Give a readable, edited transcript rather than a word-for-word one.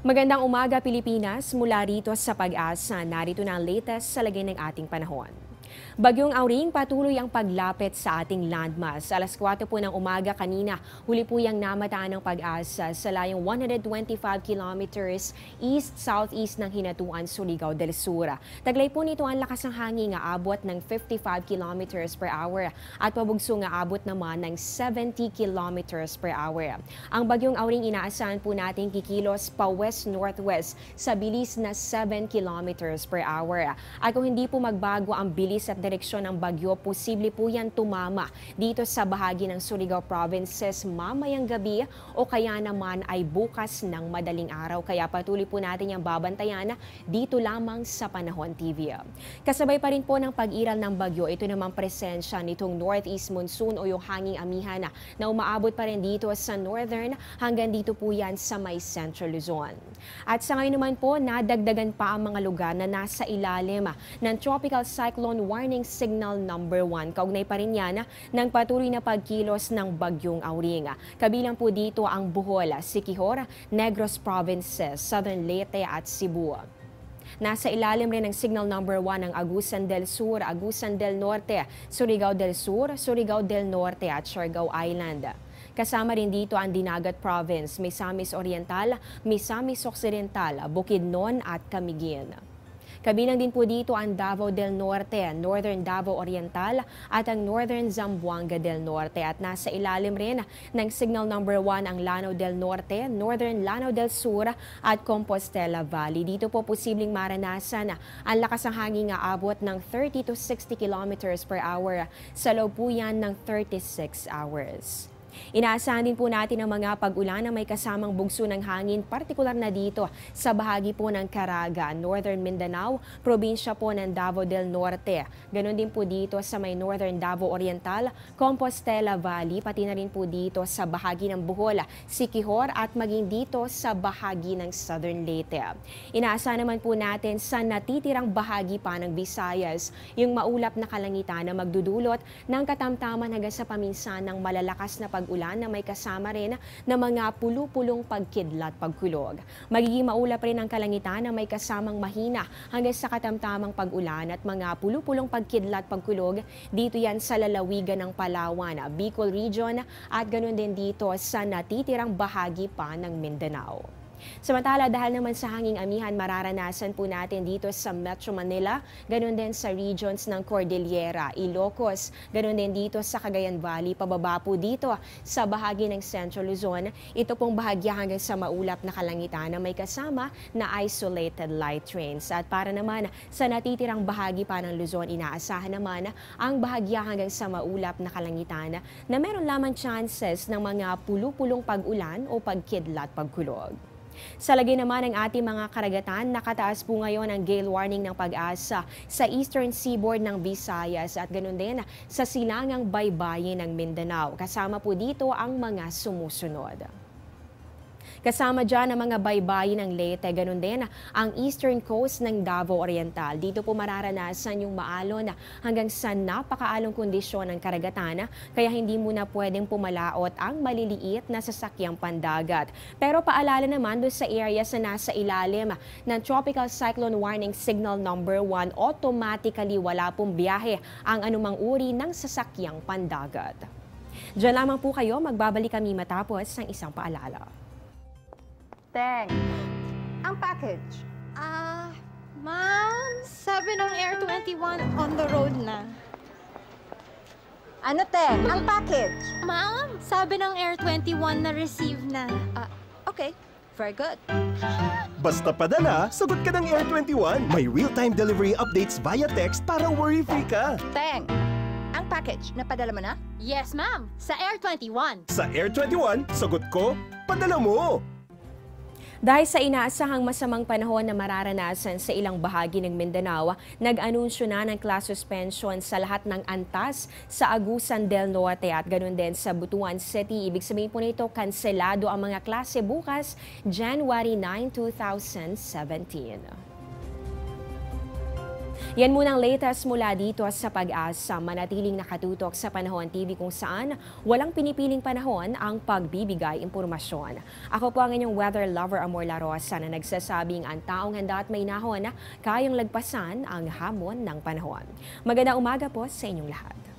Magandang umaga Pilipinas, mula rito sa Pag-asa, narito na ang latest sa lagay ng ating panahon. Bagyong Auring patuloy ang paglapit sa ating landmass. Alas 4 po ng umaga kanina, huli po yang namataan ng Pag-asa sa layong 125 kilometers east-southeast ng Hinatuan, Surigao del Sur. Taglay po nito ang lakas ng hangin nga abot ng 55 kilometers per hour at pabugso nga abot naman ng 70 kilometers per hour. Ang Bagyong Auring inaasahan po natin kikilos pa west-northwest sa bilis na 7 kilometers per hour. At kung hindi po magbago ang bilis at direksyon ng bagyo, posible po yan tumama dito sa bahagi ng Surigao Provinces mamayang gabi o kaya naman ay bukas ng madaling araw. Kaya patuloy po natin yung babantayan dito lamang sa Panahon TV. Kasabay pa rin po ng pag-iral ng bagyo, ito namang presensya nitong northeast monsoon o yung hanging amihan na umaabot pa rin dito sa northern hanggang dito po yan sa may Central Luzon. At sa ngayon naman po, nadagdagan pa ang mga lugar na nasa ilalim ng Tropical Cyclone Warning Signal number 1. Kaugnay pa rin yan ng patuloy na pagkilos ng Bagyong Auring. Kabilang po dito ang Bohol, Siquijor, Negros Provinces, Southern Leyte at Cebu. Nasa ilalim rin ng signal number 1 ang Agusan del Sur, Agusan del Norte, Surigao del Sur, Surigao del Norte at Siargao Island. Kasama rin dito ang Dinagat Province, Misamis Oriental, Misamis Occidental, Bukidnon at Camiguin. Kabilang din po dito ang Davao del Norte, Northern Davao Oriental at ang Northern Zamboanga del Norte. At nasa ilalim rin ng signal number 1 ang Lanao del Norte, Northern Lanao del Sur at Compostela Valley. Dito po posibleng maranasan ang lakas ng hangin nga abot ng 30 to 60 kilometers per hour sa loob po yan ng 36 hours. Inaasahan din po natin ang mga pag-ulan na may kasamang bugso ng hangin, partikular na dito sa bahagi po ng Caraga, Northern Mindanao, probinsya po ng Davao del Norte. Ganon din po dito sa may Northern Davao Oriental, Compostela Valley, pati na rin po dito sa bahagi ng Bohol, Siquijor at maging dito sa bahagi ng Southern Leyte. Inaasahan naman po natin sa natitirang bahagi pa ng Visayas, yung maulap na kalangitan na magdudulot ng katamtaman hanggang sa paminsan ng malalakas na pag-ulan na may kasama rin na mga pulu-pulong pagkidlat pagkulog. Magiging maulap rin ang kalangitan na may kasamang mahina hanggang sa katamtamang pag-ulan at mga pulu-pulong pagkidlat pagkulog dito yan sa lalawigan ng Palawan, Bicol Region at ganoon din dito sa natitirang bahagi pa ng Mindanao. Samantala, dahil naman sa hanging amihan, mararanasan po natin dito sa Metro Manila, ganoon din sa regions ng Cordillera, Ilocos, ganoon din dito sa Cagayan Valley, pababa po dito sa bahagi ng Central Luzon. Ito pong bahagya hanggang sa maulap na kalangitan na may kasama na isolated light rains. At para naman sa natitirang bahagi pa ng Luzon, inaasahan naman ang bahagya hanggang sa maulap na kalangitan na meron lamang chances ng mga pulu-pulong pag-ulan o pagkidlat pagkulog. Sa lagay naman ng ating mga karagatan, nakataas po ngayon ang gale warning ng Pag-asa sa eastern seaboard ng Visayas at ganoon din sa silangang baybayin ng Mindanao. Kasama po dito ang mga sumusunod. Kasama dyan ang mga baybayin ng Leyte, ganun din ang eastern coast ng Davao Oriental. Dito po mararanasan yung maalon hanggang sa napakaalong kondisyon ng karagatan, kaya hindi muna pwedeng pumalaot ang maliliit na sasakyang pandagat. Pero paalala naman doon sa areas na nasa ilalim ng Tropical Cyclone Warning Signal number 1, automatically wala pong biyahe ang anumang uri ng sasakyang pandagat. Diyan lamang po kayo, magbabalik kami matapos ng isang paalala. Teng, ang package. Ma'am, sabi ng Air 21 on the road na. Ano, Teng? Ang package. Ma'am, sabi ng Air 21 na receive na. Okay, very good. Basta padala, sagot ka ng Air 21. May real-time delivery updates via text para worry-free ka. Teng, ang package, napadala mo na? Yes, ma'am, sa Air 21. Sa Air 21, sagot ko, padala mo! Dahil sa inaasahang masamang panahon na mararanasan sa ilang bahagi ng Mindanao, nag-anunsyo na ng class suspension sa lahat ng antas sa Agusan del Norte at ganoon din sa Butuan City. Ibig sabihin po nito, kanselado ang mga klase bukas, January 9, 2017. Yan munang latest mula dito sa Pag-asa. Manatiling nakatutok sa Panahon TV kung saan walang pinipiling panahon ang pagbibigay impormasyon. Ako po ang inyong weather lover Amor La Rosa na nagsasabing ang taong handa at may nahon kayang lagpasan ang hamon ng panahon. Magandang umaga po sa inyong lahat.